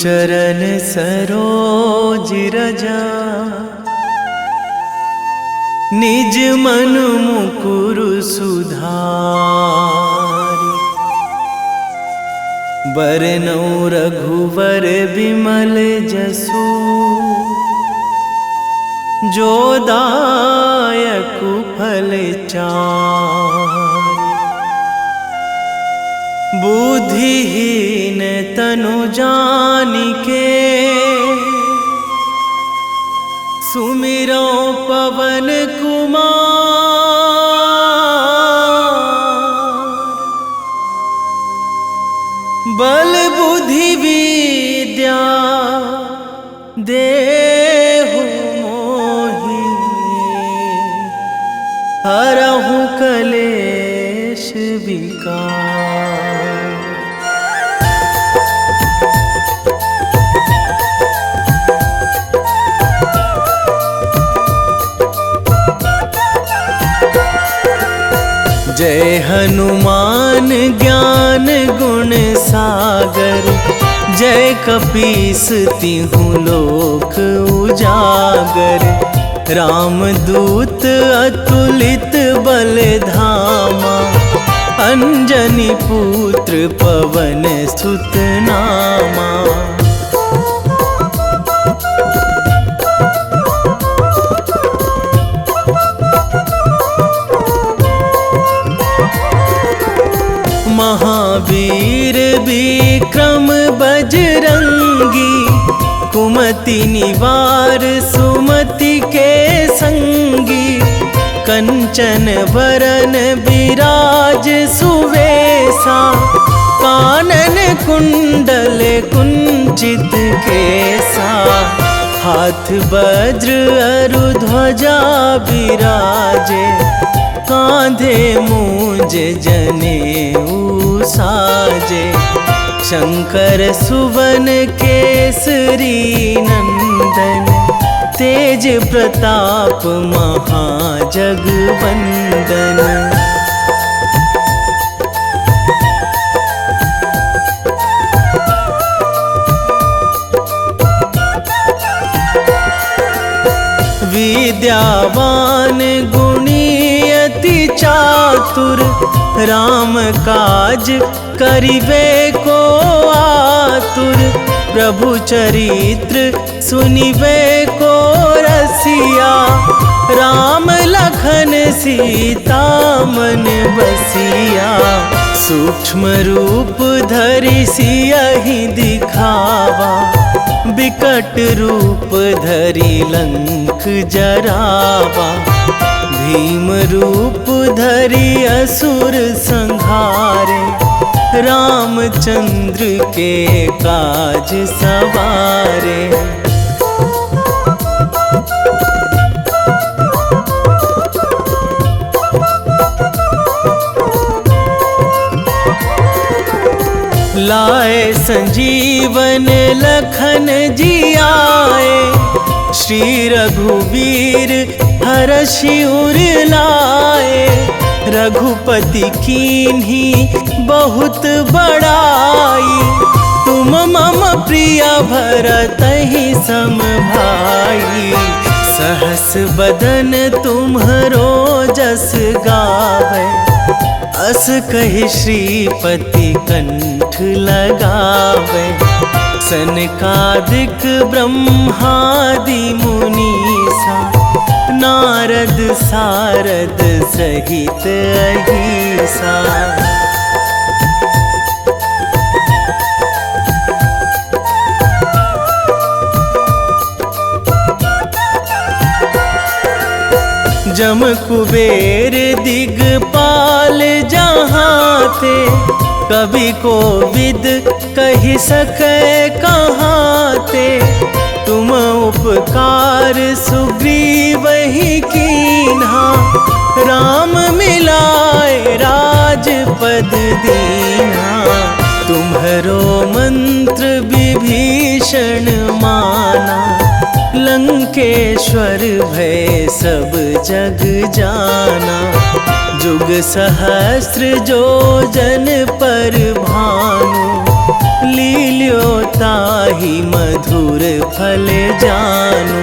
चरण सरोज रजा, निज मन मुकुर सुधारि। बरनौ रघुवर बिमल जसु, जो दायक फल चारि। बुद्धिहीन तनु जानिके, सुमिरो पवन कुमार। बल बुद्धि विद्या देहु मोहि, हरहु कलेश विकार। जय हनुमान ज्ञान गुण सागर, जय कपीस तिहुँ लोक उजागर। रामदूत अतुलित बल धामा, अंजनी पुत्र पवन सुत नामा। महावीर विक्रम बजरंगी, कुमति निवार सुमति के संगी। कंचन वरन विराज सुवेशा, कानन कुंडल कुंचित केसा। हाथ वज्र अरु ध्वजा बिराजे, कांधे मूंज जनेऊ साजे। शंकर सुवन केसरी नंदन, तेज प्रताप महाजगवंदन। विद्यावान गुणी अति चातुर, राम काज करिबे को आतुर। प्रभु चरित्र सुनिबे को रसिया, राम लखन सीता मन बसिया। सूक्ष्म रूप धरि सियहि दिखावा, बिकट रूप धरि लंक जरावा। भीम रूप धरि असुर संहारे, रामचंद्र के काज सवारे। लाए संजीवन लखन जियाए, श्री रघुवीर हरषि उर लाए। रघुपति कीन्ही बहुत बड़ाई, तुम मम प्रिय भरतहि सम भाई। सहस बदन तुम्हरो जस गावै, अस कहि श्रीपति कंठ लगावै। सनकादिक ब्रह्मादि मुनीसा, नारद सारद सहित अहिसा। जम कुबेर दिगपाल जहाँ थे, कवि कोविद कहि सकै कहाँ ते। तुम उपकार सुग्रीवहि कीन्हा, राम मिलाए राजपद दीन्हा। तुम्हरो मंत्र विभीषण माना, लंकेश्वर भय सब जग जाना। जुग सहस्त्र जो जन पर भानु, लील्यो ताहि मधुर फल जानू।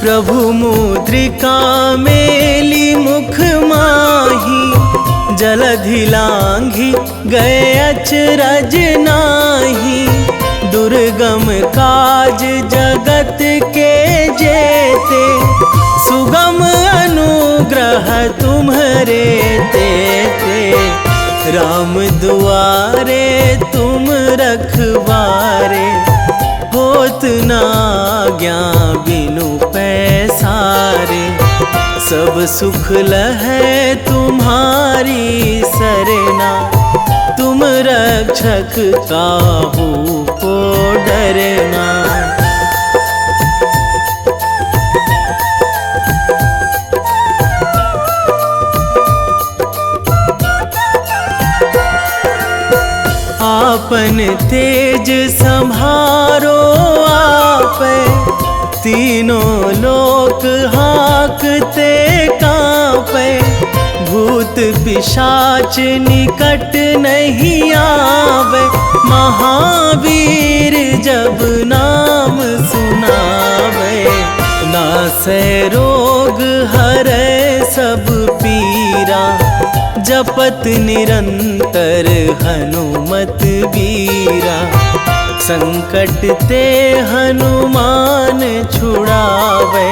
प्रभु मुद्रिका मेली मुख माही, जलधि लांघी गए अचरज नाही। दुर्गम काज जगत के जेते, सुगम अनुग्रह तुम्हरे तेते। राम दुआरे तुम रखवारे, होत ना आज्ञा बिनु पैसारे। सब सुख लहै तुम्हारी सरना, तुम रक्षक काहू को डरना। आपन तेज संभारो आपै, तीनों लोक हाकते कांपै। भूत पिशाच निकट नहीं आवे, महावीर जब नाम सुनावे। नासै रोग हरै सब पीरा, जपत निरंतर हनुमत बीरा। संकट ते हनुमान छुड़ावे,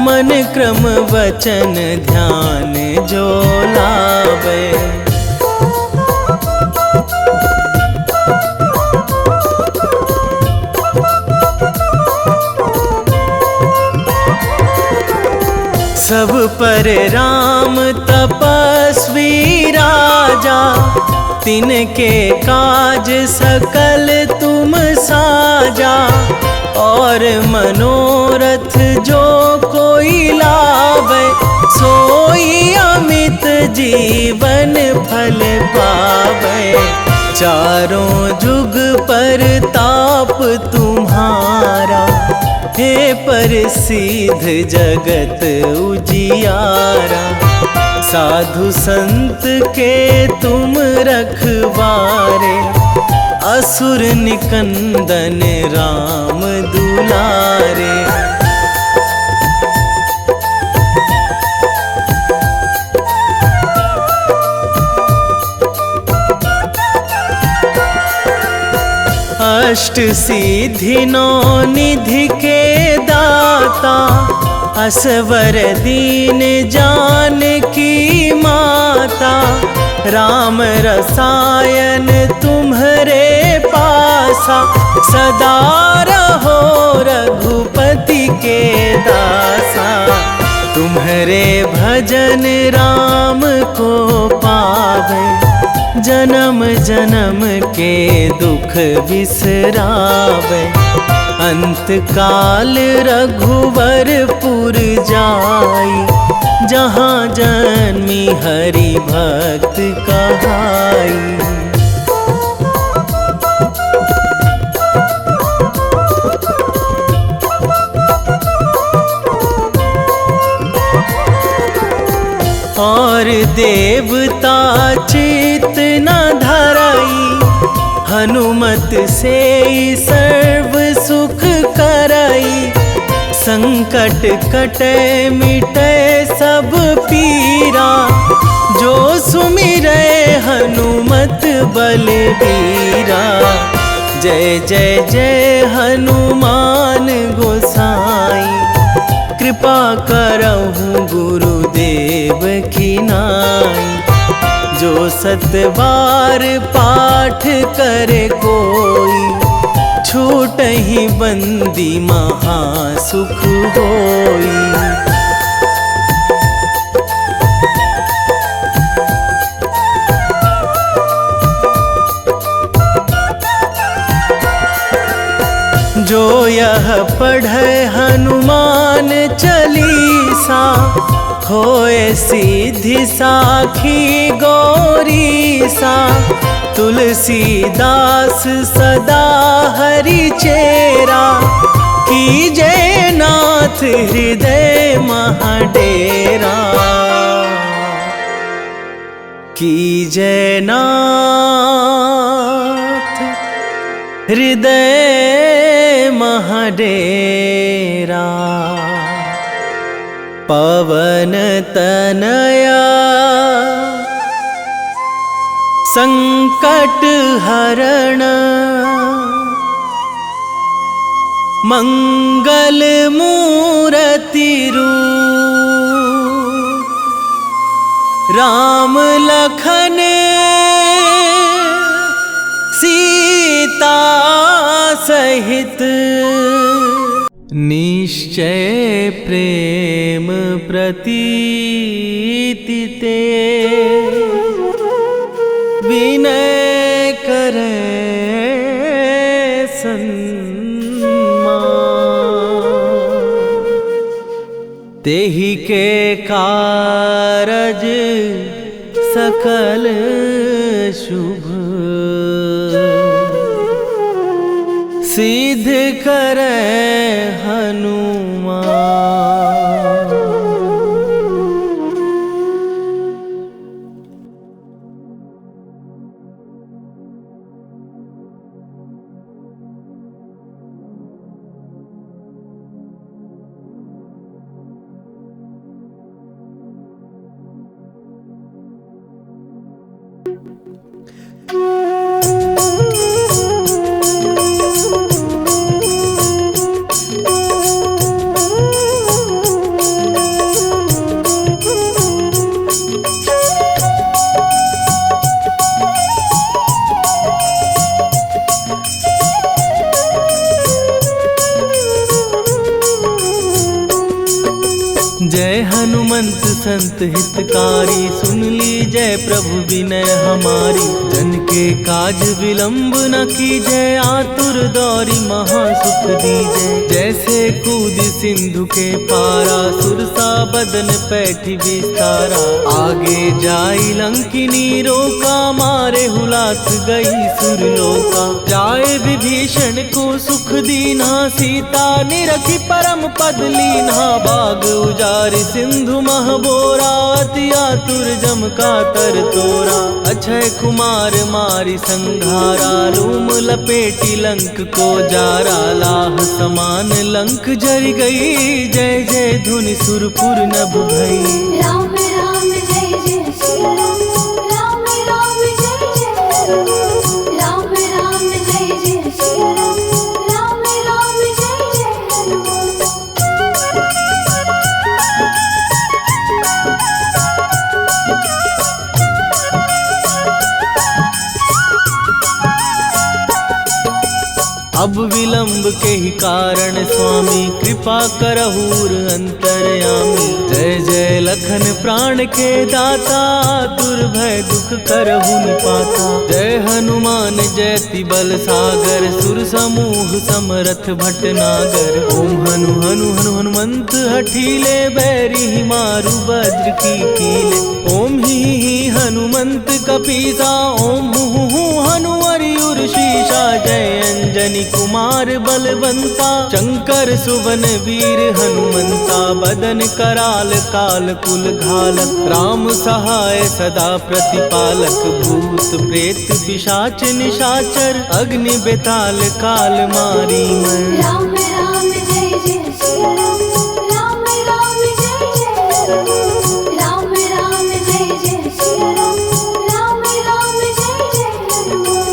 मन क्रम वचन ध्यान जो लावे। सब पर राम तपस्वी राजा, तिनके काज सकल तुम साजा। और मनोरथ जो कोई लावे, सोई अमित जीवन फल पावे। चारों जुग पर ताप तुम्हारा, हे प्रसिद्ध जगत उजियारा। साधु संत के तुम रखवारे, असुर निकंदन राम दुलारे। अष्ट सिद्धि नौ निधि के दाता, असवर दीन जानकी माता। राम रसायन तुम्हरे पासा, सदा रहो रघुपति के दासा। तुम्हरे भजन राम को पावे, जन्म जन्म के दुख बिसरावे। अंत काल रघुवरपुर जाई, जहाँ जन्मी हरि भक्त कहाई। और देवता चित न धराई, हनुमत से सर्व सुख कराई। संकट कटे मिटे सब पीरा, जो सुमिरै हनुमत बलबीरा। जय जय जय हनुमान गोसाई, कृपा करहु गुरुदेव की नाई। जो सतबार पाठ करे कोई, छूटहि बंदी महासुख होई। जो यह पढ़े हनुमान चालीसा, होए सीधी साखी गौरीसा। तुलसीदास सदा हरि चेरा, कीजे नाथ हृदय महाडेरा, कीजे नाथ हृदय महाडेरा। पवन तनया संकट हरण, मंगल मूर्ति रूप, राम लखन सीता सहित, निश्चय प्रेम प्रतीति ते, विनय करे सन्मान। तेहि के कारज सकल शुभ, सिद्ध करे हनुमान। जय हनुमंत संत हितकारी, सुन ली जय प्रभु विनय हमारी। जन के काज विलंब न कीजय, आतुर दौरी महासुख दीजय। जैसे कूद सिंधु के पारा, सुरसा बदन पैठी विस्तारा। आगे जाई लंकिनी रोका, मारे हुलाक गई सुरलोका। जाए विभीषण को सुख दीना, सीता निरखी परम पद लीना। बाग उजारि सिंधु महबोरा, अति आतुर जम का तर तोरा। अक्षय कुमार मारी संघारा, लूम लपेटी लंक को जारा। लाह समान लंक जर गई, जय जय धुनि सुरपुर नभ भई। राम राम जय जय श्री राम, राम राम जय जय हनुमान। राम राम जय जय श्री राम, राम राम जय जय हनुमान। अब विलंब के ही कारण स्वामी, कृपा करहूर अंतरयामी। जय जय लखन प्राण के दाता, दुर्भय दुख करहु निपाता। जय हनुमान जयति बल सागर, सुर समूह समरथ भटनागर। ओम हनु हनु हनु हनुमंत हठीले, बैरी मारु वज्र की कीले। ओम ही हनुमंत कपीसा, ओम हूँ हनुमरि उर्शीषा। जय अंजनी कुमार बलवंता, शंकर सुवन वीर हनुमंता। बदन कराल काल कुल घालक, राम सहाय सदा प्रतिपालक। भूत प्रेत पिशाच निशाचर, अग्नि बेताल काल मारी मर। राम राम जय जय श्री राम, राम राम जय जय हनुमान। राम राम जय जय श्री राम, राम राम जय जय हनुमान।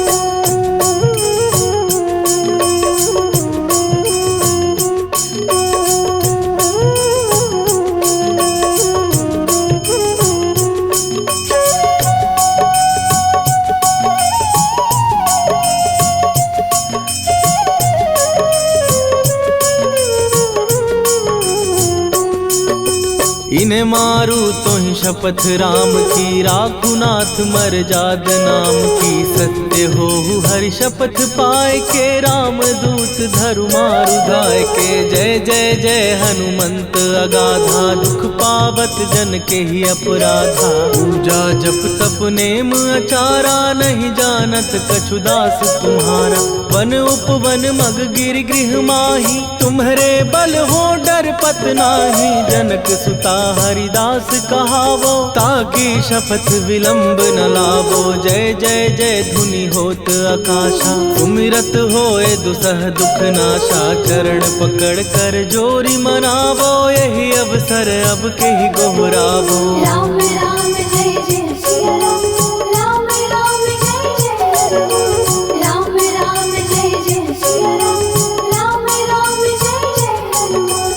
मैं मारू तो ही शपथ राम की, राखू नाथ मर्याद नाम की। सत्य हो हरि शपथ पाए के, राम दूत धरु मारु धाय के। जय जय जय हनुमंत अगाधा, दुख पावत जन के ही अपराधा। पूजा जप तप नेम अचारा, नहीं जानत कछु दास तुम्हारा। वन उपवन मग गिर गृह माही, तुम्हारे बल हो डर पत नाही। जनक सुता हरिदास कहावो, ताकि शपथ विलंब न लावो। जय जय जय धुनि होत आकाशा, सुमिरत होए दुसह दुख नाशा। चरण पकड़ कर जोरी मनावो, यही अवसर अब के ही गोहरावो। राम राम जय जय सिया राम, राम राम जय जय हनुमान। राम राम जय जय सिया राम, राम राम जय जय हनुमान।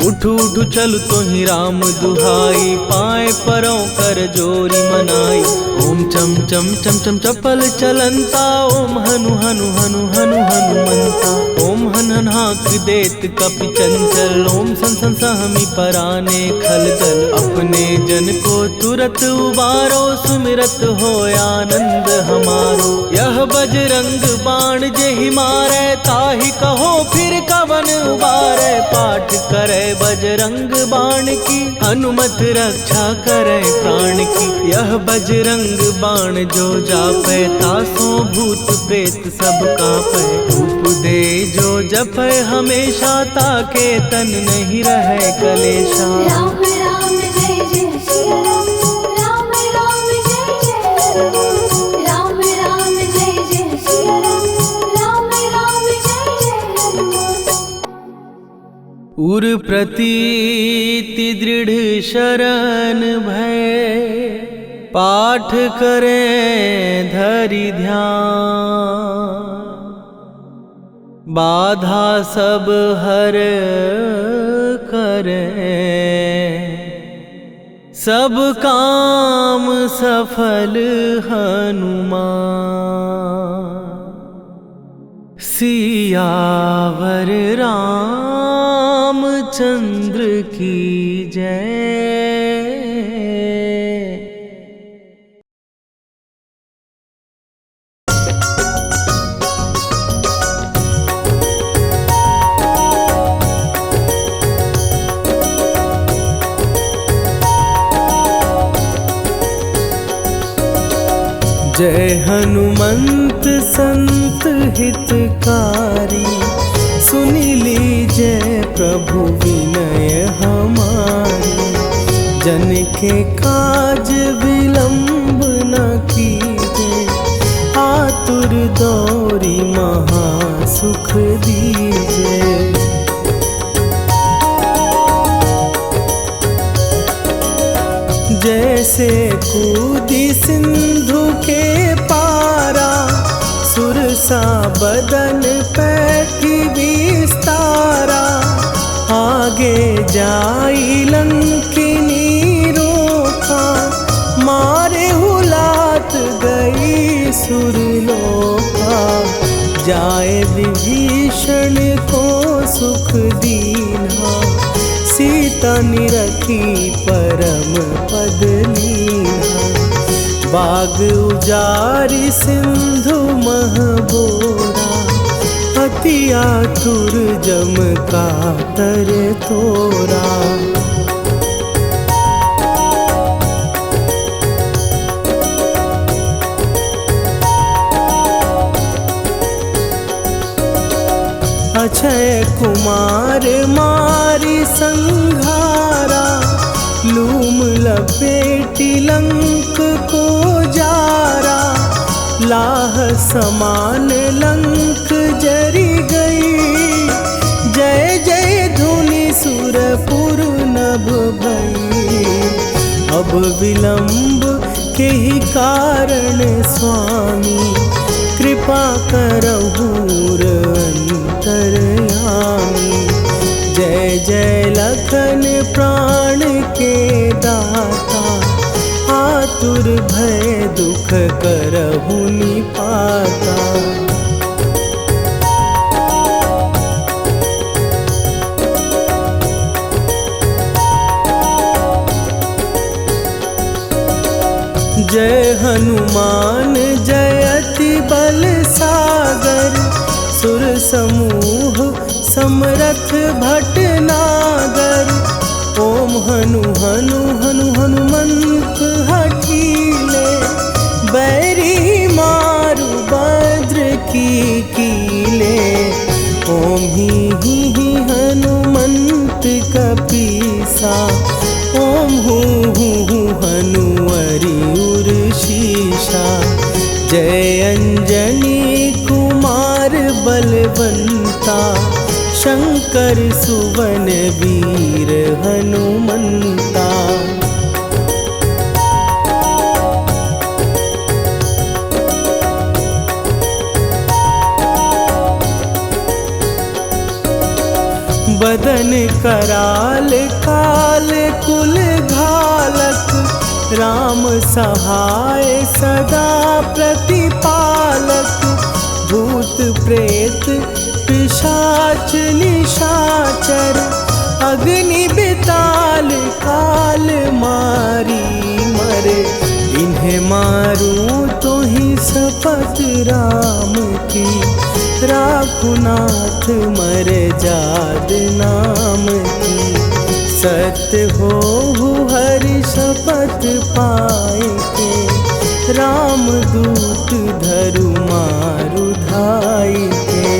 उठ उठ चल तो ही राम दुहाई, पाए परों कर जोरी मनाई। ओम चम चम चम चम चपल चलंता, ओम हनु हनु हनु हनु हनुमंता। ओम हन हन हाक देत कपि चंचल, ओम सन सन सहमी पराने खलदल। अपने जन को तुरत उबारो, सुमिरत हो आनंद हमारो। यह बजरंग बाण जेहि मारे, ताहि कहो फिर कवन उबारे। पाठ करे बजरंग बाण की, हनुमत रक्षा करे प्राण की। यह बजरंग बाण जो जापै, तासो भूत प्रेत सब कापै। धूप दे जो जपै हमेशा, ताके तन नहीं रहे कलेशा। राम राम जय जय सिया राम, राम राम जय जय हनुमान। राम राम जय जय सिया राम, राम राम जय जय हनुमान। उर प्रतीति दृढ़ शरण भय, पाठ करें धरि ध्यान। बाधा सब हर करें, सब काम सफल हनुमान। सियावर रामचंद्र की जय। जय हनुमंत संत हितकारी, सुनि लीजय प्रभु विनय हमारी। जन के काज विलंब न कीजे, आतुर दौरी महा सुख दीजे। जैसे कूदी सिंधु के पारा, सुरसा बदन पैठी विस्तारा। आगे जाई लंकिनी रोका, मारे हुलात गई सुरलोका। जाए विभीषण को सुख दीना, सीता निरखी परम पद लीना। बाग उजारि सिंधु मह बोरा, अति आतुर जम कातर तोरा। अक्षय कुमार मारी संघारा, लूम लपेटी लंक को जारा। लाह समान लंक जरी गई, जय जय धुनि सुरपुर नभ भई। अब विलंब के ही कारण स्वामी, कृपा करहु अंतरयामी। जय जय लखन प्राण के दाता, आतुर भय दुख करहु निपाता। जय हनुमान जयति बल सागर, सुर समूह समरथ भटनागर। ओम हनु हनु हनु हनुमंत हठीले, बैरी मारु भद्र की कीले। ओम ही हनुमंत कपीसा, ओम हूँ हनुवरि उर शीशा। जय अंजनी कुमार बलवंता, शंकर सुवन वीर हनुमंता। बदन कराल काल कुल घालक, राम सहाय सदा प्रतिपालक। भूत प्रेत पिशाच निशाचर, अग्नि बिताल काल मारी मरे। इन्हें मारूं तो ही शपथ राम की, राखुनाथ मर जाद नाम की। सत्य हो हरि शपथ पाए के, राम दूत धरु मारु धाई के।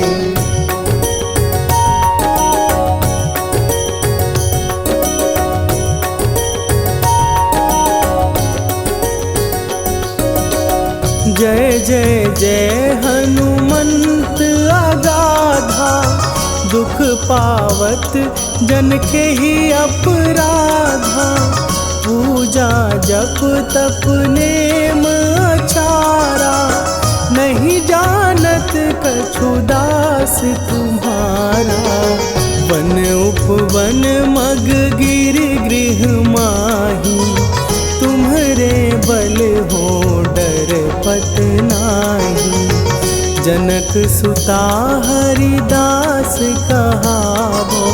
जय जय जय हनुमंत अगाधा, दुख पावत जन के ही अपराधा। पूजा जप तप नेम आचारा, नहीं जानत कछु दास तुम्हारा। वन उपवन मग गिर गृह माही, तुम्हरे बल हो डर पत नाही। जनक सुता हरिदास कहावो,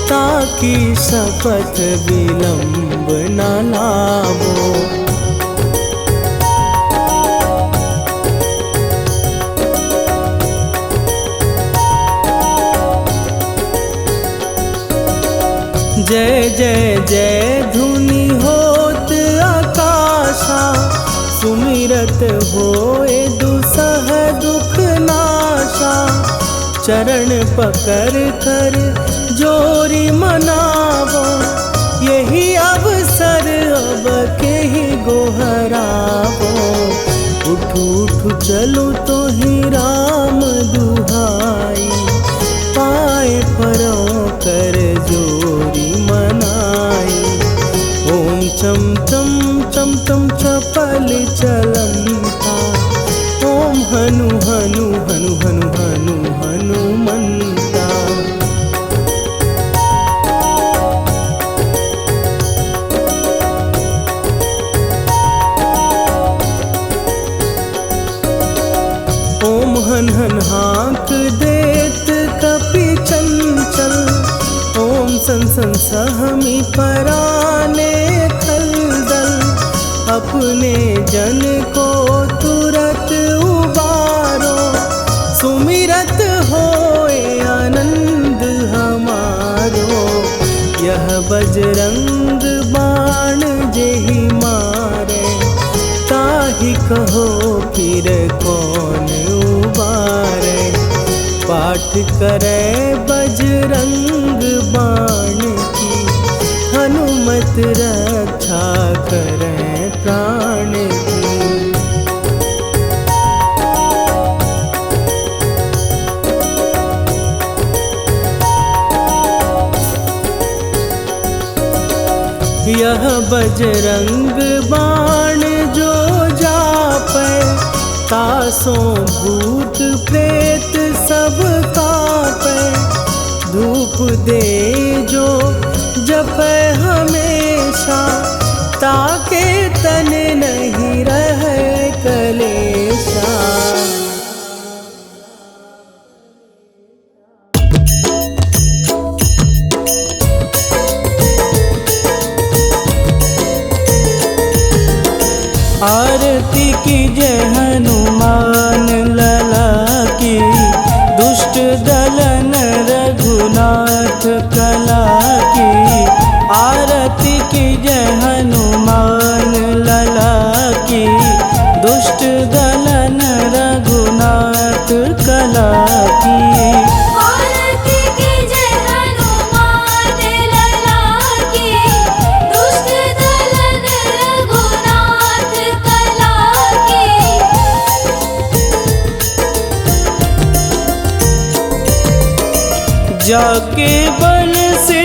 ताकि शपथ विलंब न लावो। जय जय जय धुनि होत आकाशा, सुमिरत होए दुसह दुख नाशा। चरण पकड़ कर जोरी मनावो, यही अवसर अब के ही गोहरावो। उठू उठू चलो तो ही राम दुहाई, पाए परों कर जोरी मनाई। ओम चम चम चम चम चपल चलंता, ओम हनु हनु हनु हनु हनु हनुमंता। ओम हन हन हाँक देत कपि चंचल, ओम सन सन सहमी पराने खलदल। अपने जन को तुरत उबारो, सुमिरत होए आनंद हमारो। यह बजरंग बाण जेहि मारे, ताहि कहो फिर कौन उबारे। पाठ करे बजरंग बाण की, हनुमत रक्षा करे प्राण की। यह बजरंग बाण जो जापै, तासों भूत प्रेत सब कापै। धूप दे जो जपै हमेशा, ताके तन जय हनुमान लला की, दुष्ट दलन रघुनाथ कला की। आरती की जय हनुमान लला की, दुष्ट दलन रघुनाथ कला की। आरती की जय हनुमान लला की, दुष्ट दलन रघुनाथ कला की। जाके बल से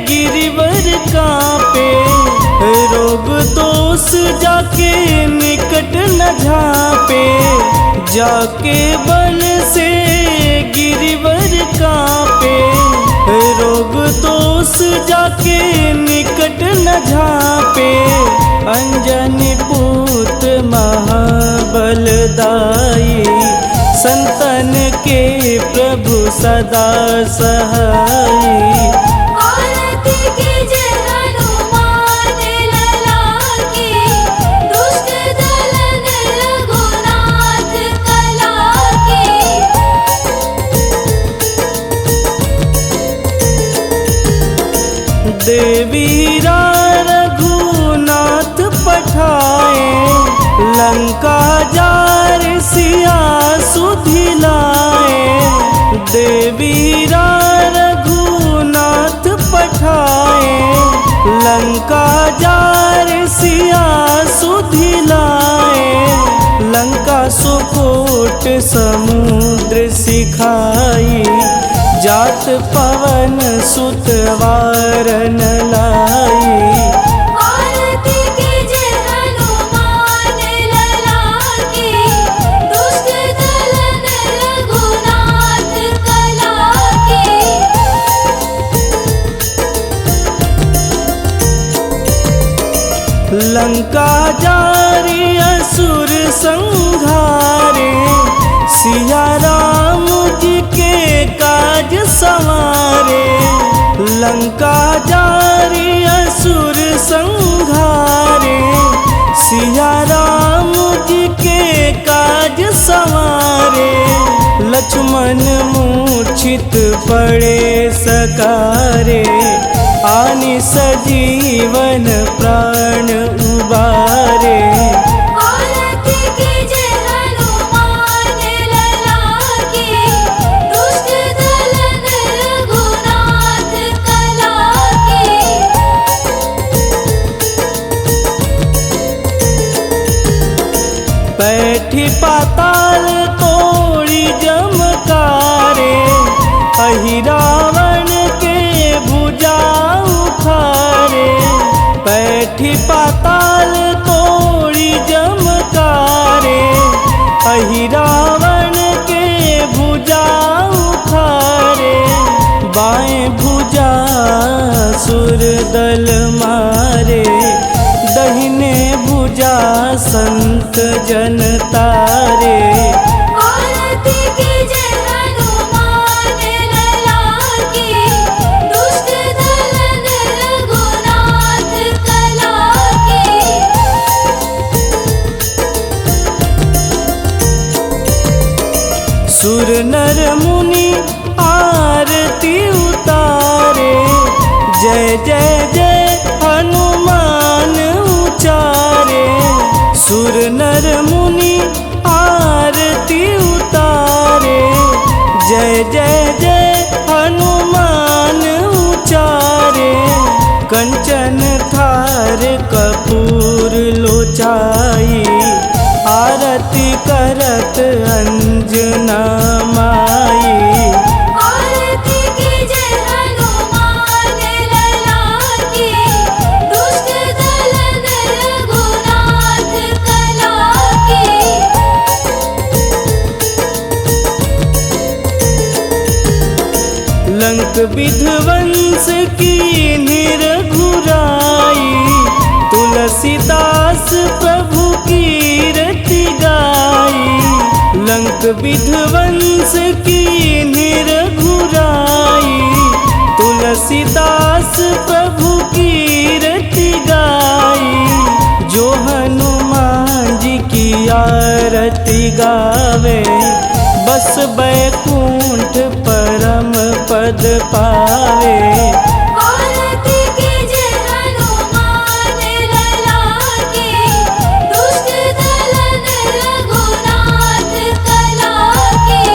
गिरिवर कांपे, रोग दोष जाके निकट न झांपे। जाके बल से गिरिवर कांपे, रोग दोष जाके निकट न झांपे। अंजनी पुत्र महाबलदाई, संतन के प्रभु सदा सहाई। आरती की जय हनुमान लला की, दुष्ट दलन रघुनाथ कला की। देवीरा रघुनाथ पठाए, लंका जार सिया सुधिलाए। देवीरा रघुनाथ पठाए, लंका जार सिया सुधिलाए। लंका सुकोट समुद्र सिखाई, जात पवन सुत वारन लाई। आरती की जय हनुमान लला की, दुष्ट दलन रघुनाथ कला की। लंका जारी असुर संघारे, सिया राम जी के काज संवारे। लंका जारी असुर संघारे, सिया राम जी के काज संवारे। लक्ष्मण मूर्छित पड़े सकारे, आनि सजीवन प्राण उबारे। आरती की जय हनुमान लला की, दुष्ट दलन रघुनाथ कला की। बैठी पाताल तोड़ी जमकारे, अहि रावण के भुजा उखारे। बैठी पाताल तोड़ी जमकारे, अहि रावण के भुजा उखारे। बाएं भुजा सुर दल मारे, दहिने भुजा संत जन तारे। आरती की जय हनुमान लला की, दुष्ट दलन रघुनाथ कला की। सुर नर मुनि आरती उतारे, जय जय जय हनुमान उचारे। सुर नर मुनि आरती उतारे, जय जय जय हनुमान उचारे। कंचन थार कपूर लोचाई, आरती करत अंजना माई। आरती की जय हनुमान लला की, दुष्ट दलन रघुनाथ कला की। लंक विध्वंस की निरघुराई, तुलसीदास प्रभु कीरति गाई। लंक विध्वंस की निरघुराई, तुलसीदास प्रभु कीरति गाई। जो हनुमान जी की आरती गावे, बस बैकुंठ परम पद पावे। आरती कीजे हनुमान लला की, दुष्ट दलन रघुनाथ कला की।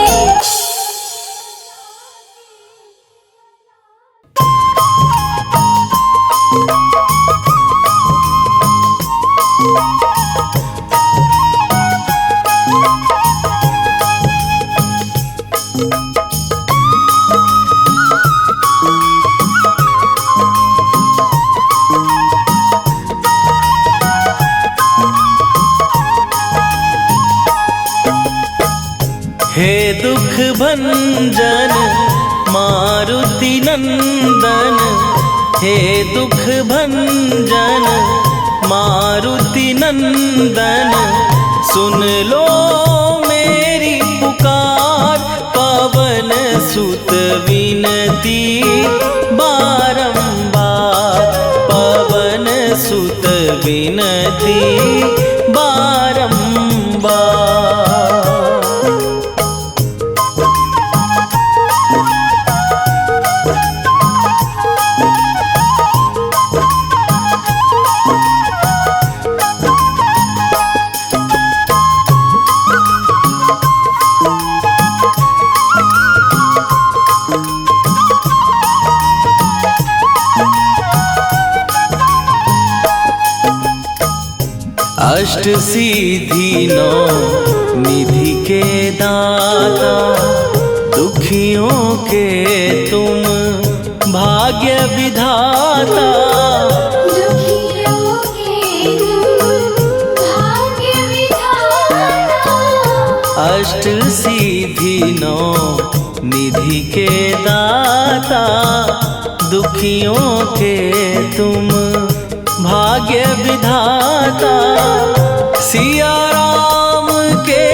हे दुख भंजन मारुति नंदन, हे दुख भंजन मारुति नंदन, सुन लो मेरी पुकार। पवन सुत विनती बारंबार, पवन सुत विनती बारंबार। अष्ट सिद्धि नौ निधि के दाता, दुखियों के तुम भाग्य विधाता। दुखियों के तुम भाग्य विधाता। अष्ट सिद्धि नौ निधि के दाता, दुखियों के तुम भाग्य विधाता। सिया राम के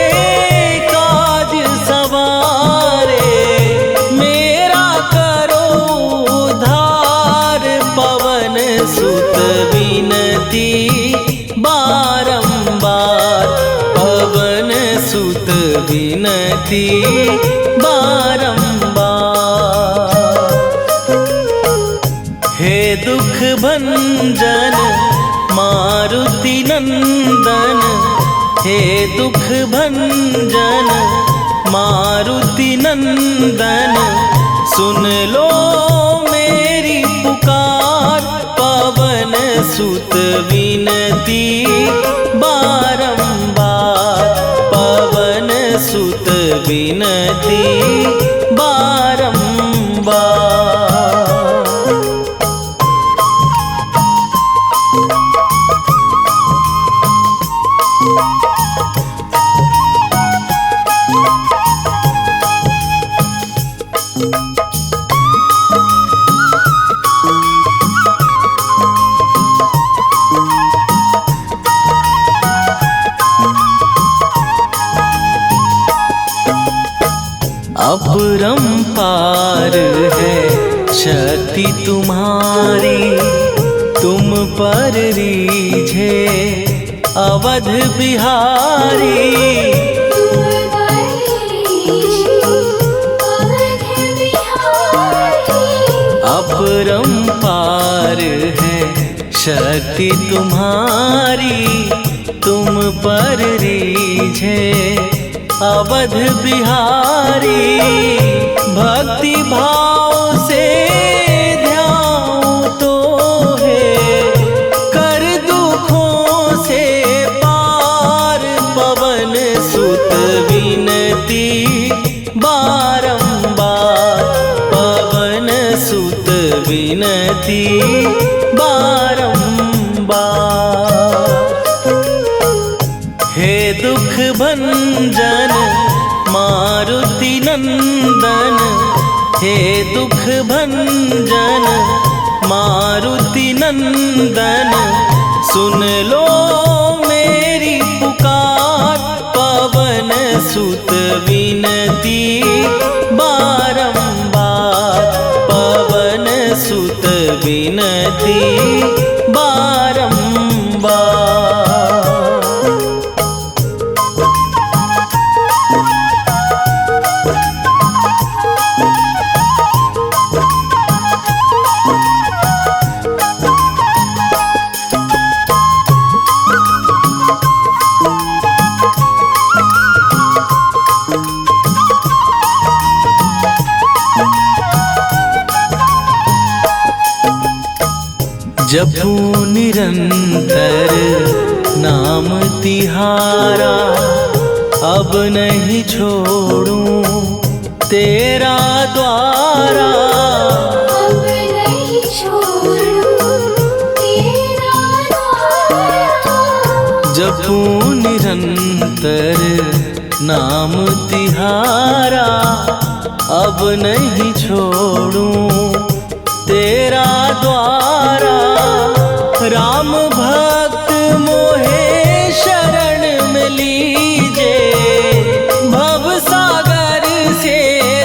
काज सवारे, मेरा करो उद्धार। पवन सुत विनती बारंबार, पवन सुत विनती बारंबार। हे दुख भंजन मारुति नंदन, हे दुख भंजन मारुति नंदन, सुन लो मेरी पुकार। पवन सुत विनती बारंबार, पवन सुत विनती बारंबार। अपरंपार है शक्ति तुम्हारी, तुम पर रीझे अवध बिहारी। तुम बरीशी अवध बिहारी। अपरंपार है शक्ति तुम्हारी, तुम पर रीझे अवध बिहारी। भक्ति भाव से ध्याऊं तो है, कर दुखों से पार। पवन सुत विनती बारंबार, पवन सुत विनती बारंबार। हे दुख भंजन मारुति नंदन, हे दुख भंजन मारुति नंदन, सुन लो मेरी पुकार। पवन सुत विनती बारंबार, पवन सुत विनती बारंबार। जपू निरंतर नाम तिहारा, अब नहीं छोड़ूं तेरा द्वारा। अब नहीं छोड़ूं तेरा द्वारा। जपू निरंतर नाम तिहारा, अब नहीं छोड़ूं तेरा द्वारा। राम भक्त मोहे शरण में लीजे, भव सागर से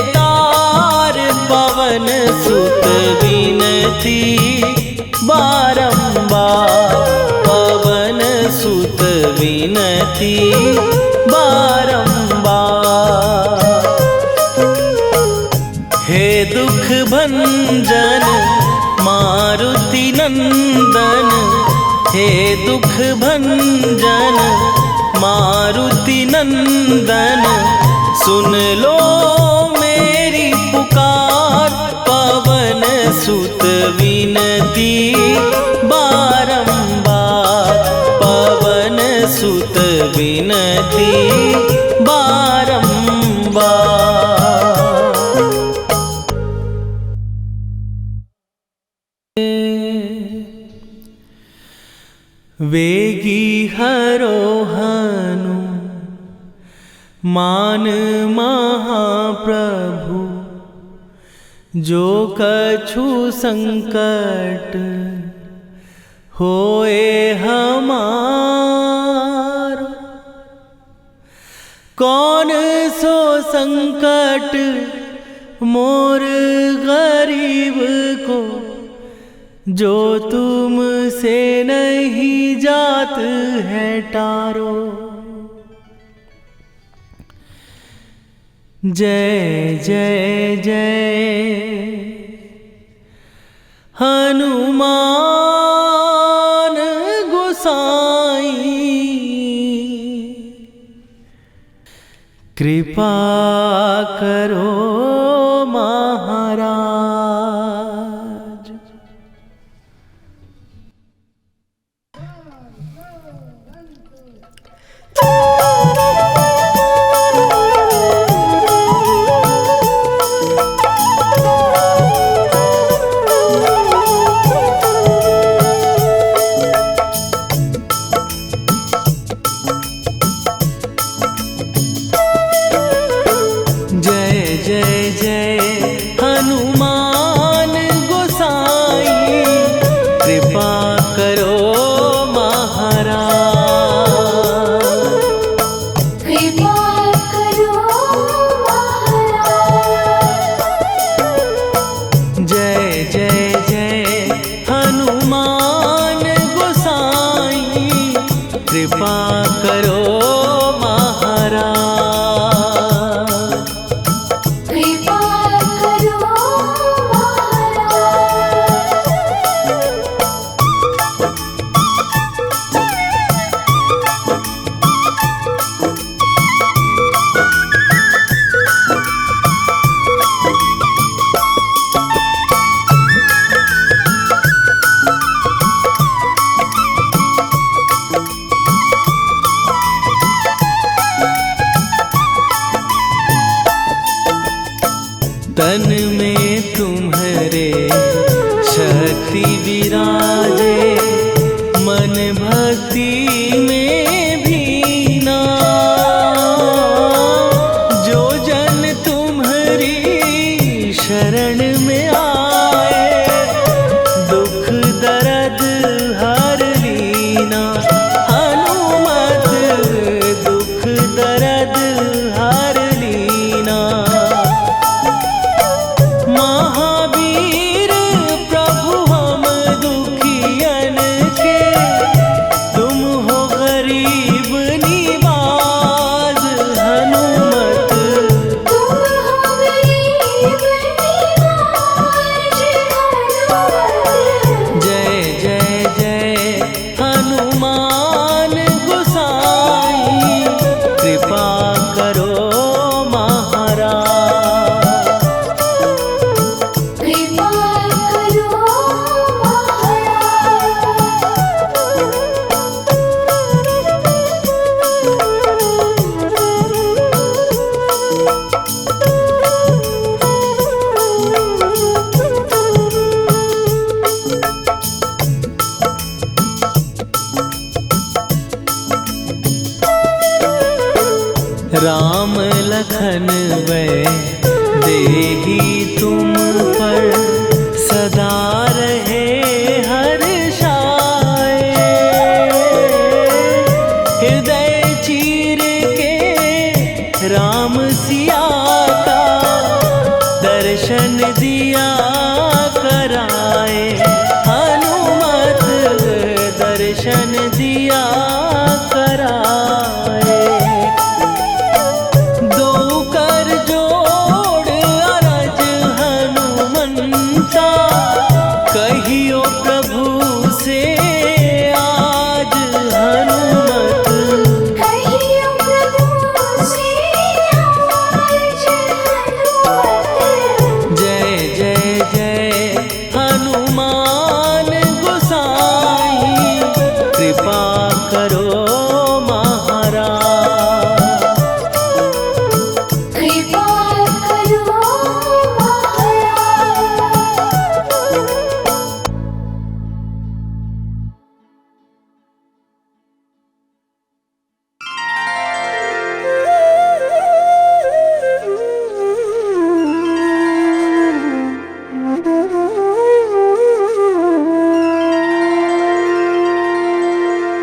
तार पवन सुत विनती बारंबार। पवन सुत विनती बारंबार। हे दुख भंजन मारुति नंदन, हे दुख भंजन मारुति नंदन, सुन लो मेरी पुकार। पवन सुत विनती बारंबार। पवन सुत विनती बारंबार। वेगी हरोहनु मान महाप्रभु, जो कछु संकट होए हमारो। कौन सो संकट मोर गरीब को, जो तुमसे नहीं जात है टारो। जय जय जय हनुमान गोसाई, कृपा करो महाराज। कृपा करो महाराज। कृपा करो तन में तुम्हारे शक्ति विराजे, मन भक्ति में भीना। जो जन तुम्हारी शरण में आए, दुख दर्द हर लीना। हनुमत दुख दर्द हर लीना। महावीर प्रभु हम दुखी राम लखन वै देही तुम पर सदा रहे हर्षाए। हृदय चीर के राम सिया का दर्शन दिया कराए। हनुमत दर्शन दिया कराए। दो कर जोड़ अरज हनुमंता, कहियो प्रभु से आज हनुमत। कहियो प्रभु से आज हनुमत। जय जय जय हनुमान गोसाई, कृपा करो महाराज। कृपा करो महाराज।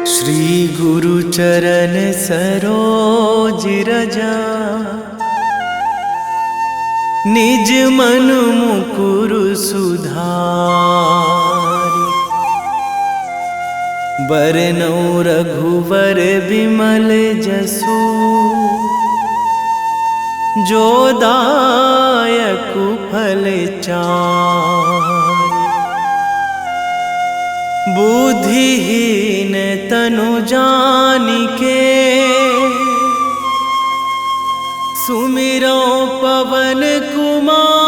श्री गुरु चरण सरोज रजा, निज मन मुकुर सुधारि। बरनउँ रघुवर बिमल जसु, जो दायकु फल चारि। बुद्धिहीन तनु जानिके, सुमिरो पवन कुमार।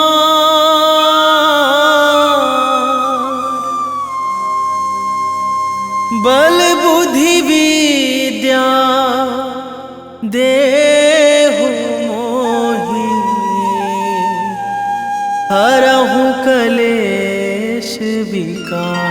बल बुद्धि विद्या देहु मोहि, हरहु कलेश विकार।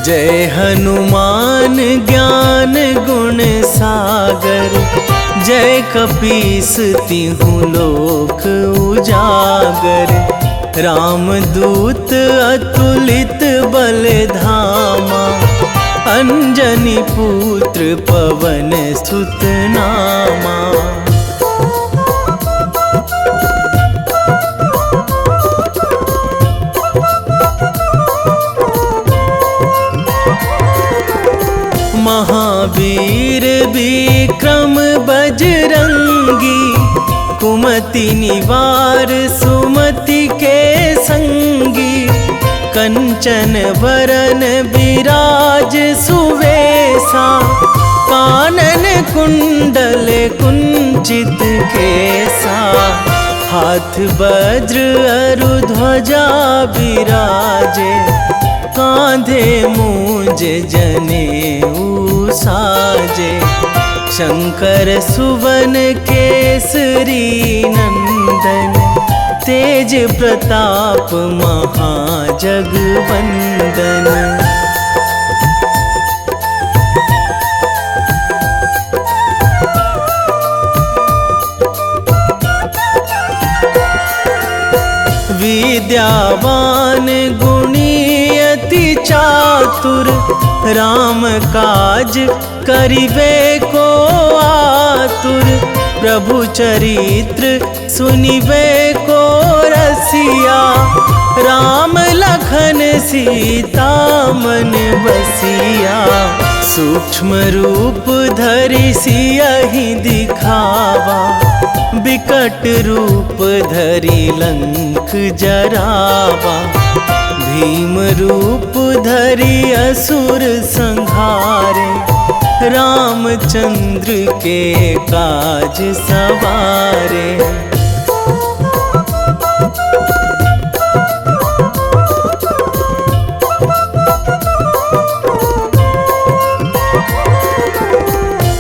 जय हनुमान ज्ञान गुण सागर, जय कपीस तिहु लोक उजागर। रामदूत अतुलित बल धामा, अंजनी पुत्र पवन सुत नामा। महावीर विक्रम बजरंगी, कुमति निवार सुमति के संगी। कंचन वरन विराज सुवेशा, कानन कुंडल कुंचित केसा। हाथ वज्र अरु ध्वजा विराजे, कांधे मूंज जनेऊ साजे। शंकर सुवन केसरी नंदन, तेज प्रताप महाजगवंदन। विद्यावान गुणी अति चातुर, राम काज करिबे को आतुर। प्रभु चरित्र सुनिबे को रसिया, राम लखन सीता मन बसिया। सूक्ष्म रूप धरि सियहि दिखावा, विकट रूप धरि लंक जरावा। भीम रूप धरि असुर संहारे, रामचंद्र के काज सवारे।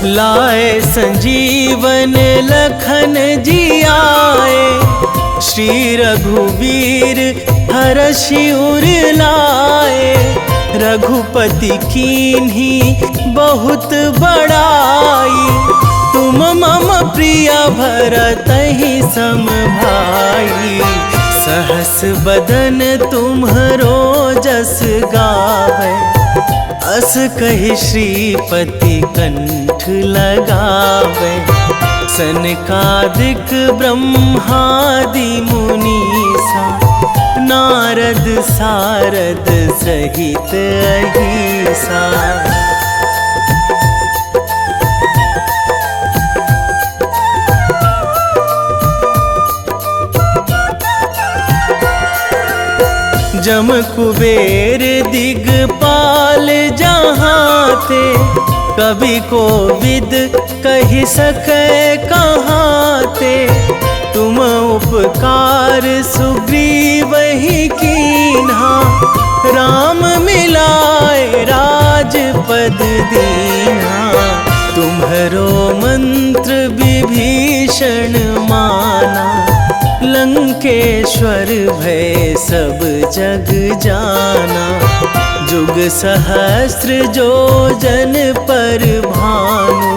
लाए संजीवन लखन जी आए, श्री रघुवीर हरषि उर लाए, रघुपति कीन्ही बहुत बड़ाई। तुम मम प्रिय भरतहि सम भाई, सहस बदन तुम्हरो जस गावै। अस कहि श्रीपति कंठ लगावै, सनकादिक ब्रह्मादि मुनीसा, नारद सारद सहित अहिसा। जम कुबेर दिगपाल जहाँ थे, कवि कोविद कहि सकै कहाँ ते। तुम उपकार सुग्रीवहि कीन्हा, राम मिलाए राजपद दीन्हा। तुम्हरो मंत्र विभीषण माना, लंकेश्वर भय सब जग जाना। जुग सहस्त्र जो जन पर भानु,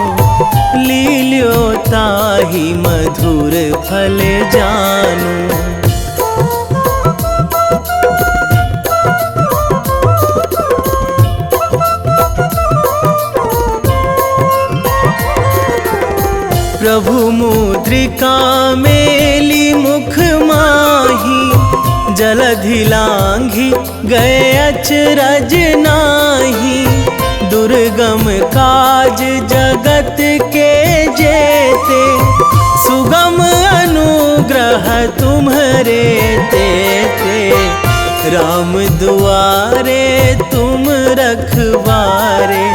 लील्यो ताहि मधुर फल जानु। प्रभु मुद्रिका मेली मुख माही, जलधि लांघि गए अचरज नाही। दुर्गम काज जगत के जेते, सुगम अनुग्रह तुम्हरे तेते। राम दुआरे तुम रखवारे,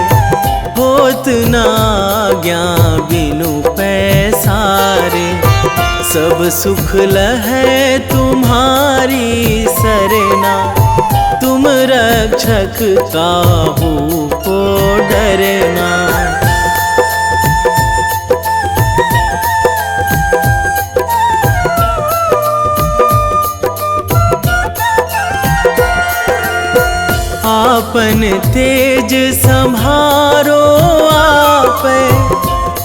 होत न आज्ञा बिनु पैसारे। सब सुख लहै तुम्हारी सरना, तुम रक्षक काहू को डरना। आपन तेज संभारो आपै,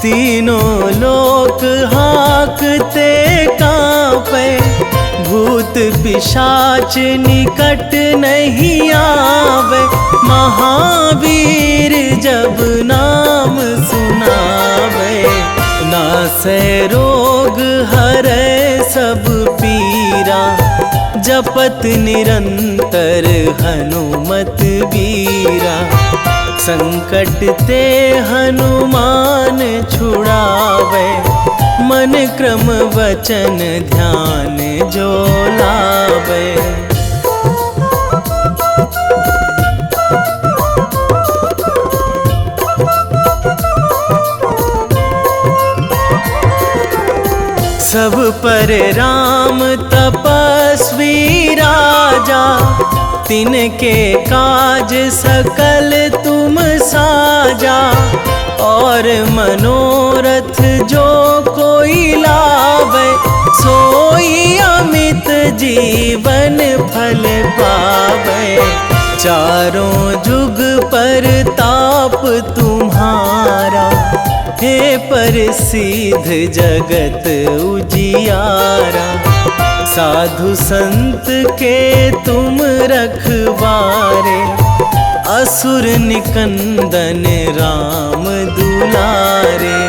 तीनों लोक हाकते कांपै। भूत पिशाच निकट नहीं आवे, महावीर जब नाम सुनावे। नासै रोग हरै सब पीरा, जपत निरंतर हनुमत वीरा। संकट ते हनुमान छुड़ावे, मन क्रम वचन ध्यान जो लावे। सब पर राम तपस्वी राजा, तिनके काज सकल तुम साजा। और मनोरथ जो कोई लावे, सोई अमित जीवन फल पावे। चारों जुग पर ताप तुम्हारा, हे प्रसिद्ध जगत उजियारा। साधु संत के तुम रखवारे, असुर निकंदन राम दुलारे।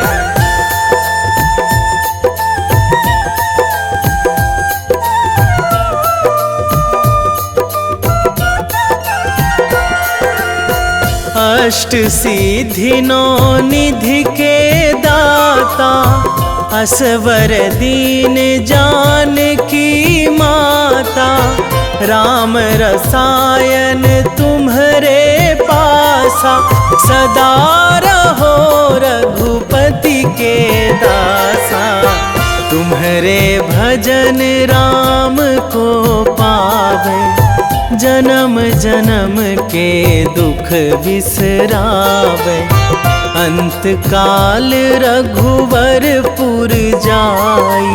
अष्ट सिद्धि नौ निधि के दाता, असवर दीन जानकी माता। राम रसायन तुम्हरे पासा, सदा रहो रघुपति के दासा। तुम्हरे भजन राम को पावे, जन्म जन्म के दुख बिसरावे। अंत काल रघुवरपुर जाई,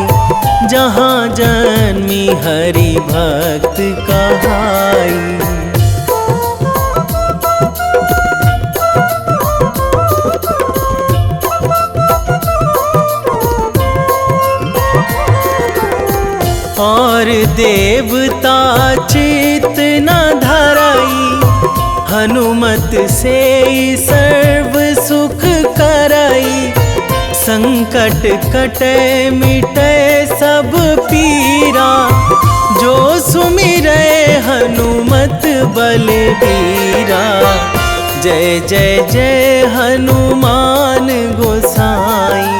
जहाँ जन्मी हरि भक्त कहाई। और देवता चित न धराई, हनुमत से सर्व सुख कराई। संकट कटे मिटे सब पीरा, जो सुमिरै हनुमत बलबीरा। जय जय जय हनुमान गोसाई,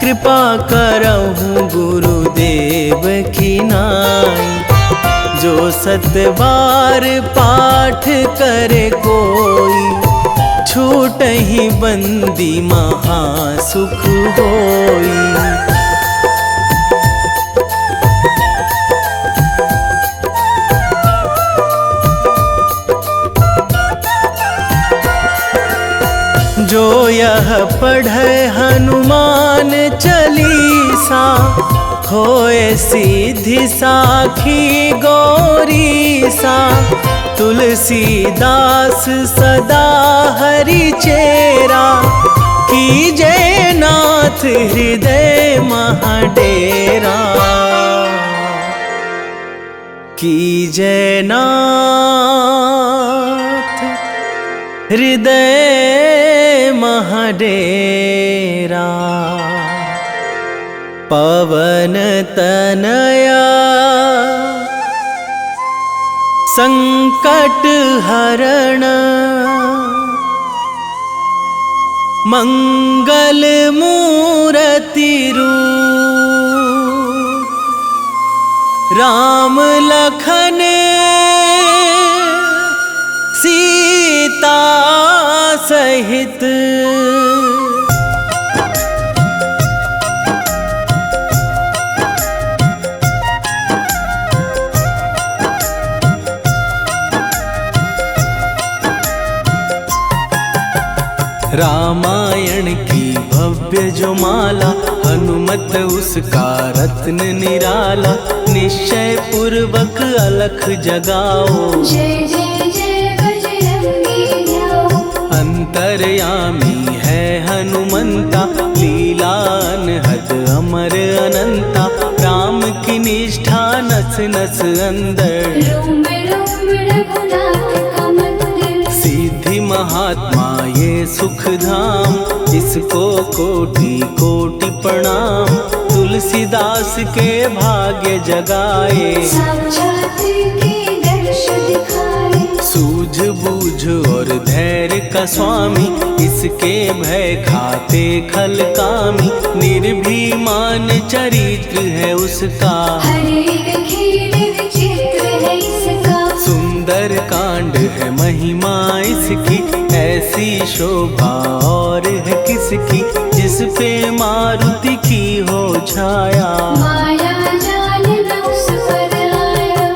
कृपा करहु गुरुदेव की नाई। जो सतबार पाठ करे कोई, छूटहि बंदी महासुख होई। जो यह पढ़े हनुमान चालीसा, होए सिद्धि साखी गौरीसा। तुलसीदास सदा हरि चेरा, कीजे नाथ हृदय महाडेरा। कीजे नाथ हृदय महाडेरा। पवन तनया संकट हरण, मंगल मूरति रूप। राम लखन सीता सहित, रामायण की भव्य जो माला, हनुमत उसका रत्न निराला। निश्चय पूर्वक अलख जगाओ, जय जय जय बजरंगी ध्याओ। अंतर्यामी है हनुमंता, लीला अनहद अमर अनंता। राम की निष्ठा नस नस अंदर, रोम रोम रघुनाथ का मंदिर। सिद्धि महात्मा ये सुख धाम, इसको कोटि कोटि प्रणाम। तुलसीदास के भाग्य जगाए, साक्षात के दर्श दिखाए। सूझ बूझ और धैर्य का स्वामी, इसके भय खाते खल कामी। निर्भीमान चरित्र है उसका, हर एक खेल विचित्र है इसका। सुंदर कांड है महिमा इसकी, ऐसी शोभा और है किसकी। जिस पे मारुति की हो छाया, माया जाल न उस पर आया।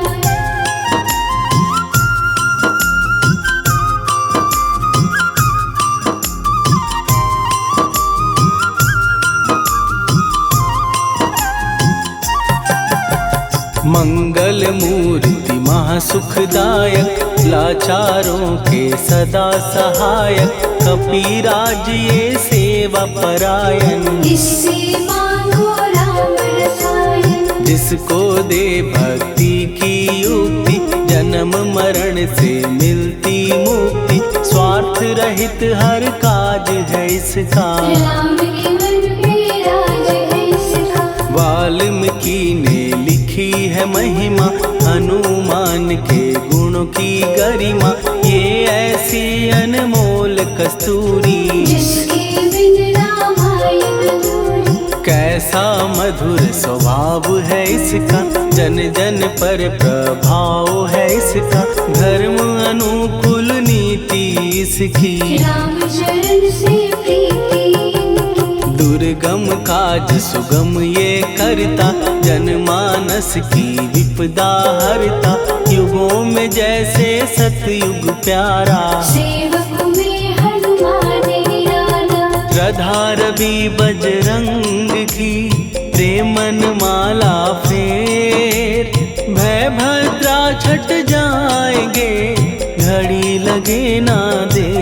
मंगल मूर्ति महासुखदायक, लाचारों के सदा सहायक। कपीराज ये सेवा परायण, इससे मांगो राम रसायन। जिसको दे भक्ति की युक्ति, जन्म मरण से मिलती मुक्ति। स्वार्थ रहित हर काज है इसका, राम के मन में राज है इसका। वाल्मीकि ने लिखी है महिमा, हनुमान के गुणों की गरिमा। ये ऐसी अनमोल कस्तूरी, जिसके बिन रामायण अधूरी। कैसा मधुर स्वभाव है इसका, जन जन पर प्रभाव है इसका। धर्म अनुकूल नीति इसकी, राम चरण से प्रीति। दुर्गम काज सुगम ये करता, जनमानस की विपदा हरता। युगों में जैसे सतयुग प्यारा, सेवक में हनुमान निराला। गधा रवि बजरंग की प्रेमन माला फेर, भय भद्रा छट जाएंगे घड़ी लगे ना देर।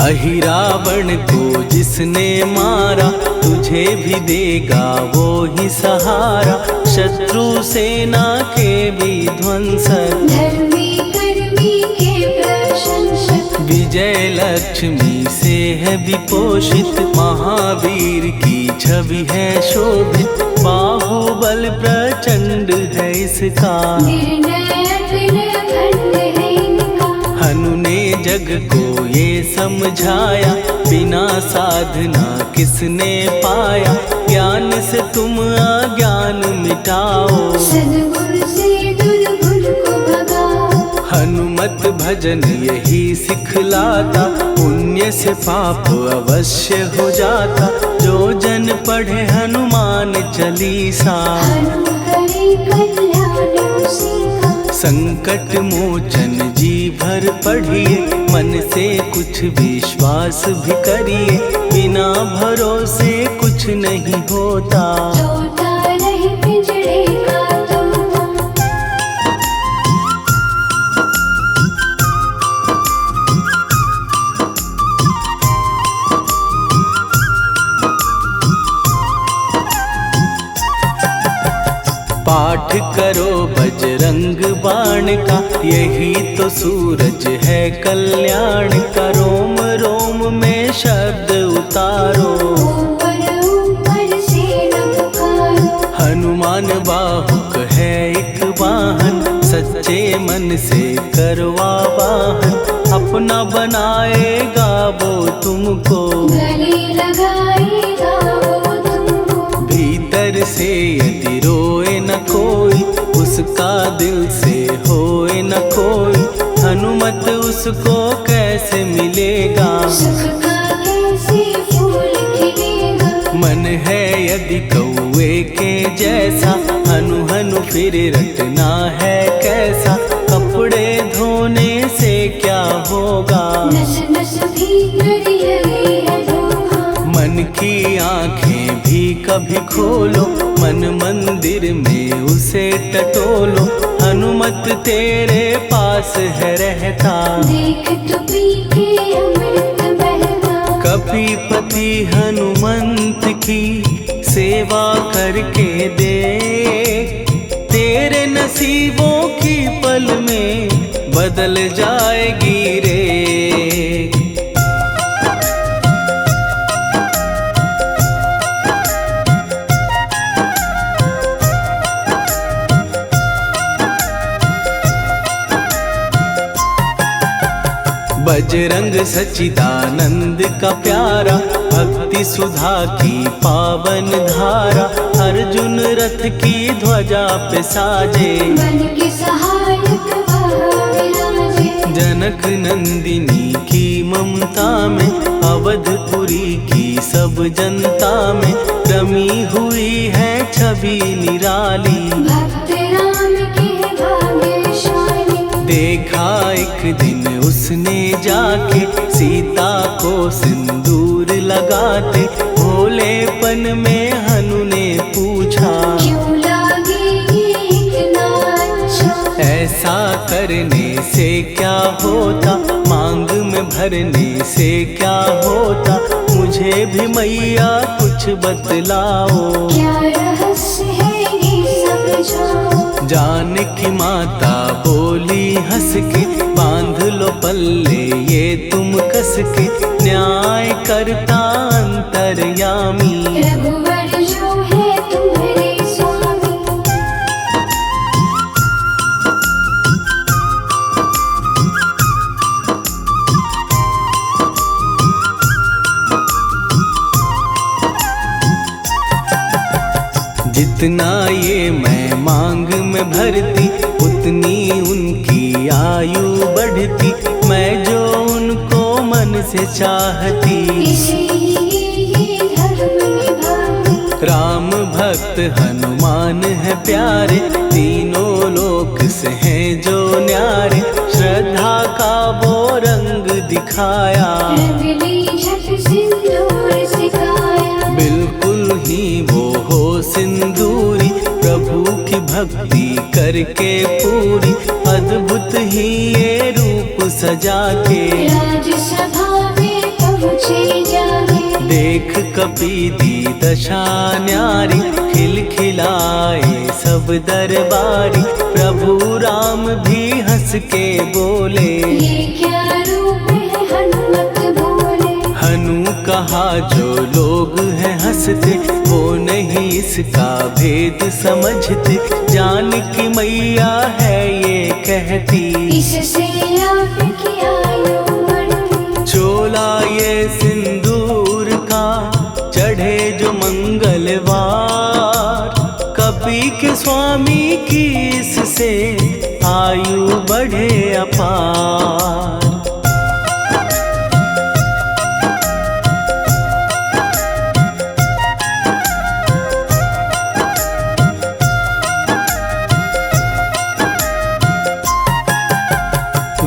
अहिरावण को जिसने मारा तुझे भी देगा वो ही सहारा, शत्रु सेना के विध्वंसक धर्मी कर्मी के प्रशंसक, विजय लक्ष्मी से है विपोषित, महावीर की छवि है शोभित, बाहुबल प्रचंड है इसका, निर्णय अखंड है इनका। हनु ने जग को ये समझाया, बिना साधना किसने पाया, ज्ञान से तुम अज्ञान मिटाओ, सद्गुण से दुर्गुण को भगाओ। हनुमत भजन यही सिखलाता, पुण्य से पाप अवश्य हो जाता, जो जन पढ़े हनुमान चालीसा, हनु करे कल्याण उसी का। संकट मोचन जी भर पढ़िए, मन से कुछ विश्वास भी करिए, बिना भरोसे कुछ नहीं होता, तोता रहे पिंजड़े का तोता। पाठ करो बजरंग बाण का, यही तो सूरज है कल्याण का, रोम रोम में शब्द उतारो, ऊपर ऊपर से न पुकारो। हनुमान बाहुक है एक वाहन, सच्चे मन से करवा वाहन, अपना बनाएगा वो तुमको, गले लगाएगा वो तुमको। भीतर से यदि रोए न कोई, उसका दिल से होए न कोई, हनुमत उसको कैसे मिलेगा, सुख का कैसे फूल खिलेगा। मन है यदि कौए के जैसा, हनु हनु फिर रटना है कैसा, कपड़े धोने से क्या होगा, नस नस भीतर लगी है धोखा। मन की आंखें भी कभी खोलो, मन मंदिर में उसे टटोलो, हनुमत तेरे पास है रहता, देख तो पी के अमृत बहता। कपीपति हनुमंत की सेवा करके दे, तेरे नसीबों की पल में बदल जाएगी रे। बजरंग सच्चिदानंद का प्यारा, भक्ति सुधा की पावन धारा, अर्जुन रथ की ध्वजा पे साजे, बन के सहायक वहाँ विराजे। जनक नंदिनी की ममता में, अवधपुरी की सब जनता में, रमी हुई है छवि निराली, भक्त राम के भाग्यशाली। देखा एक दिन उसने जाके, सीता को सिंदूर लगाते, भोलेपन में हनु ने पूछा, क्यों लागे ये इतना अच्छा। ऐसा करने से क्या होता, मांग में भरने से क्या होता, मुझे भी मैया कुछ बतलाओ, क्या रहस्य है ये समझाओ। जानकी माता बोली हंस के, बांध लो पल्ले ये तुम कस के, न्याय करता अंतर्यामी, रघुवर जो है तुम्हारे स्वामी। जितना ये मैं मांग में भरती, उतनी उनकी आयु बढ़ती, मैं जो उनको मन से चाहती, इसलिए ये राम भक्त हनुमान है प्यारे, तीनों लोक से हैं जो न्यारे। श्रद्धा का वो रंग दिखाया, रंगली झट सिंदूर सिकाया। बिल्कुल ही वो हो सिंदूरी, प्रभु की भक्ति करके पूरी। अद्भुत ही ये रूप सजा के, राजसभा में पहुँचे जाके। देख कपीदी दशा न्यारी, खिलखिलाए सब दरबारी। प्रभु राम भी हंस के बोले, ये क्या रूप है हनुमत बोले। हनु कहा जो लोग हैं हंसते, वो नहीं इसका भेद समझते। जान की मैया है ये कहती, इससे आपकी आयु बढ़ती। चोला ये सिंदूर का चढ़े जो मंगलवार, कपी के स्वामी की इससे आयु बढ़े अपार।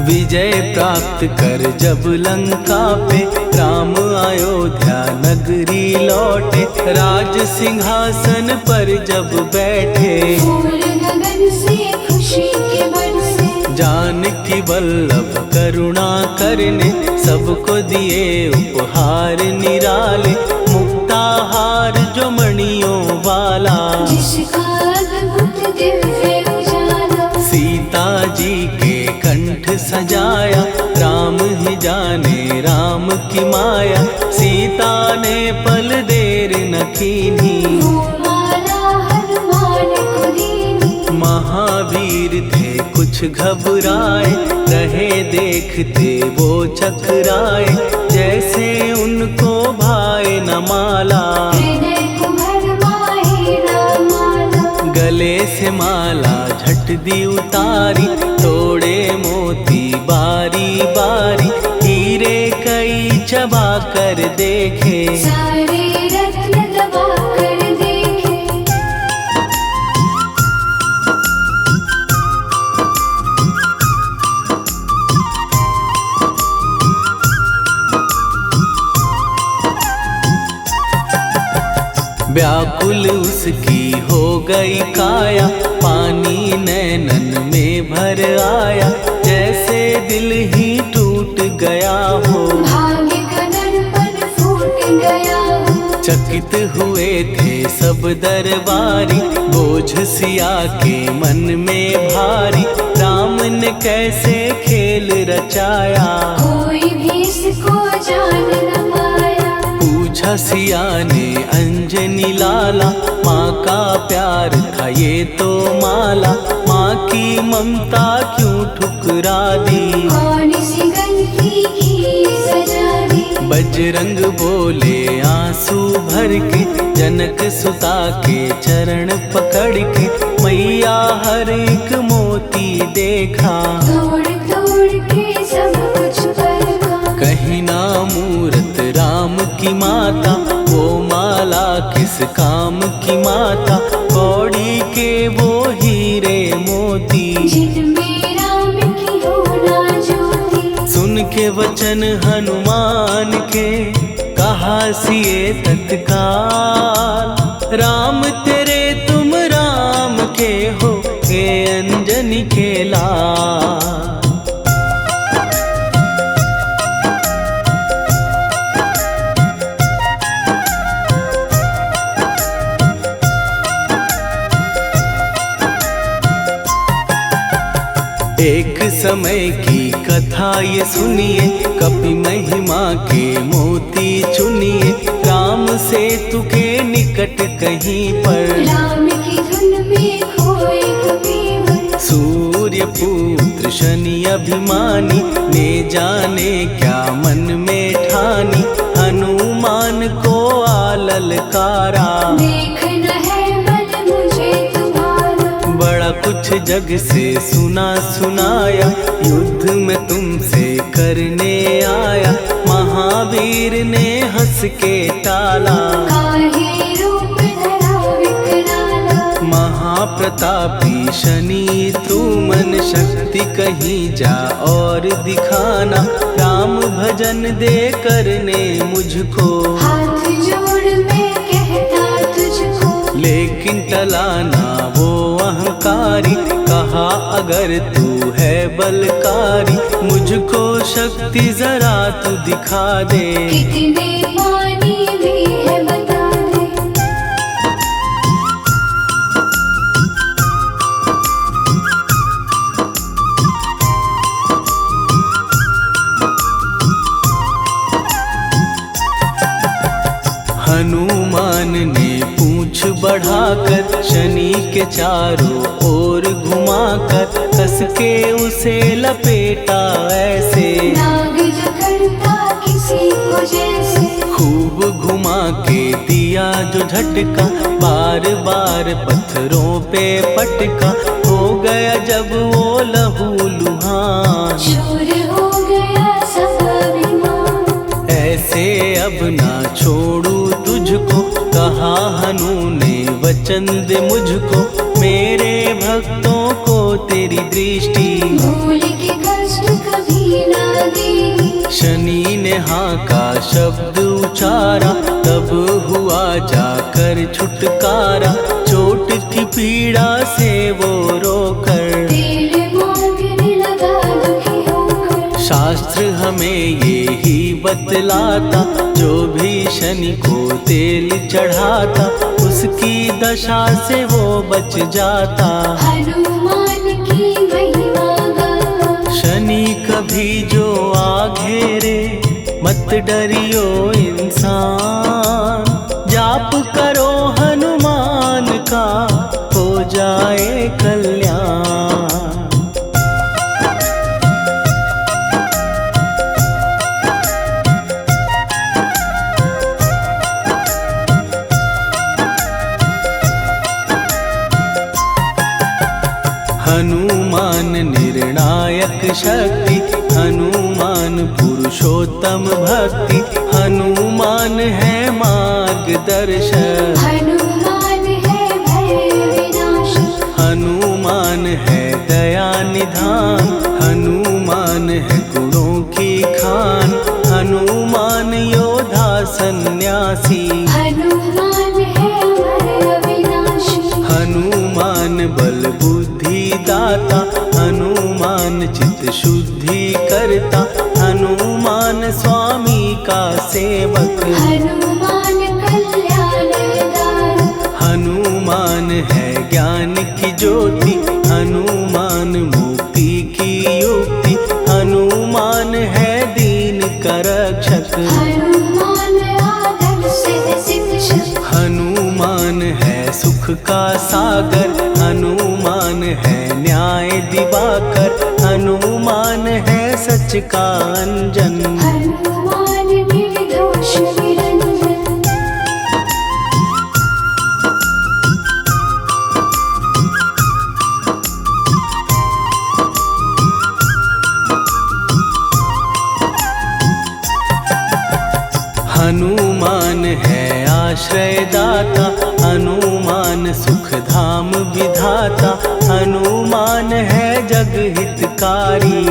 विजय प्राप्त कर जब लंका पे, राम अयोध्या नगरी लौटे। राज सिंहासन पर जब बैठे, फूल गगन से खुशी के बरसे। जानकी वल्लभ करुणा करने, सबको दिए उपहार निराले। मुक्ताहार जो मणियों वाला, जिसका अद्भुत दिव्य उजाला। सीता जी के कंठ सजाया, राम ही जाने राम की माया। सीता ने पल देर न कीन्ही, वो माला हनुमान को दीनी। महावीर थे कुछ घबराए, रहे देखते वो चकराए। जैसे उनको भाए न माला, हृदय को भरमाए न माला। गले से माला झट दी उतारी, तोड़े मोती बारी बारी। हीरे कई चबा कर देखे, सारे रत्न दबा कर देखे। व्याकुल उसकी हो गई काया, पानी नैनन में भर आया। जैसे दिल ही टूट गया हो, भाग्य का दर्पण फूट गया हो। चकित हुए थे सब दरबारी, बोझ सिया के मन में भारी। राम ने कैसे खेल रचाया, कोई भी इसको जान न पाया। पूछा सिया ने अंजनी लाला, माँ का प्यार था ये तो माला। माँ की ममता क्यों ठुकरा दी, कौन सी गलती की सजा दी। बजरंग बोले आंसू भर के, जनक सुता के चरण पकड़ के। मैया हर एक मोती देखा, तोड़ तोड़ के सब कुछ परखा। कहीं ना मूरत राम की माता, वो माला किस काम की माता। कौड़ी के वो हीरे मोती, जिनमें राम की होना ज्योति। सुन के वचन हनुमान के, कहा सिए तत्काल। राम तेरे तुम राम के हो, ये अंजनी के लाल। एक समय की कथा ये सुनिए, कपि महिमा के मोती चुनिए। राम सेतु के निकट कहीं पर, राम की धुन में खोए कबीर। सूर्य पुत्र शनि अभिमानी, ने जाने क्या मन में ठानी। हनुमान को आललकारा, देखना है मन मुझे तुम्हारा। बड़ा कुछ जग से सुना सुनाया, युद्ध में तुमसे करने आया। महावीर ने हंस के टाला, काहे रूप महाप्रतापी शनि तू मन शक्ति कहीं जा और दिखाना, राम भजन दे करने मुझको, हाथ जोड़ मैं कहता तुझको, लेकिन टला ना वो अहंकारी, कहा अगर तू है बलकारी, मुझको शक्ति जरा तू दिखा दे, कितने पानी भी है बता दे। हनुमान ने पूंछ बढ़ाकर शनि के चारों ओर घुमाकर, कस के उसे लपेटा ऐसे, नाग जो करता किसी को जैसे, खूब घुमा के दिया जो झटका, बार बार पत्थरों पे पटका, हो गया जब वो लहू लुहान, चूर हो गया सब अभिमान, ऐसे अब ना छोड़ू तुझको, कहा हनु ने वचन दे मुझको, मेरे भक्तों को तेरी दृष्टि, भूल के कष्ट कभी ना दी। शनि ने हाँ का शब्द उचारा, तब हुआ जाकर छुटकारा, चोट की पीड़ा से वो रोकर, तेल मांगने लगा दुखी होकर, शास्त्र हमें ये ही बतलाता, जो भी शनि को तेल चढ़ाता, उसकी दशा से वो बच जाता, हनुमान की महिमा गा। शनि कभी जो आ घेरे, मत डरियो इंसान, जाप करो हनुमान का, हो जाए कल्याण। हनुमान निर्णायक शक्ति, हनुमान पुरुषोत्तम भक्ति, हनुमान है मार्गदर्शक, हनुमान है भय विनाशक, हनुमान है दया निधान, हनुमान है गुणों की खान, हनुमान योद्धा सन्यासी, हनुमान है भय विनाशी, हनुमान बल बुद्धि दाता, हनुमान चित्त शुद्धि करता, हनुमान स्वामी का सेवक, हनुमान कल्याणदार, हनुमान है ज्ञान की ज्योति, हनुमान मुक्ति की युक्ति, हनुमान है दीन का रक्षक, हनुमान आदर्श शिक्षक, हनुमान है सुख का सागर, हनुमान है न्याय दिवाकर, हनुमान है सच का अंजन, हनुमान निर्दोष निरंजन। हनुमान है आश्रय दाता, हनुमान सुख धाम विधाता, हनुमान है जग हितकारी,